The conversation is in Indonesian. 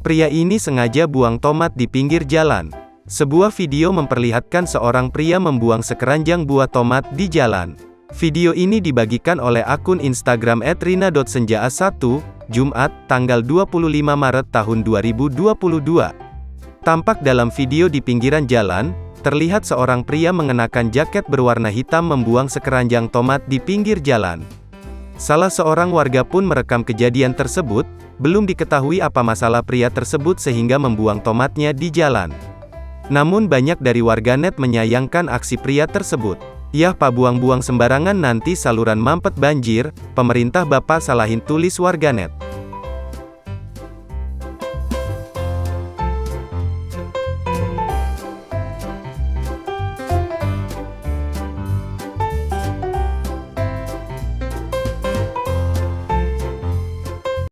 Pria ini sengaja buang tomat di pinggir jalan. Sebuah video memperlihatkan seorang pria membuang sekeranjang buah tomat di jalan. Video ini dibagikan oleh akun Instagram @rina.senjaa1, Jumat, tanggal 25 Maret tahun 2022. Tampak dalam video di pinggiran jalan, terlihat seorang pria mengenakan jaket berwarna hitam membuang sekeranjang tomat di pinggir jalan. Salah seorang warga pun merekam kejadian tersebut. Belum diketahui apa masalah pria tersebut sehingga membuang tomatnya di jalan. Namun banyak dari warganet menyayangkan aksi pria tersebut. Yah, pak buang-buang sembarangan nanti saluran mampet banjir, pemerintah bapak salahin, tulis warganet.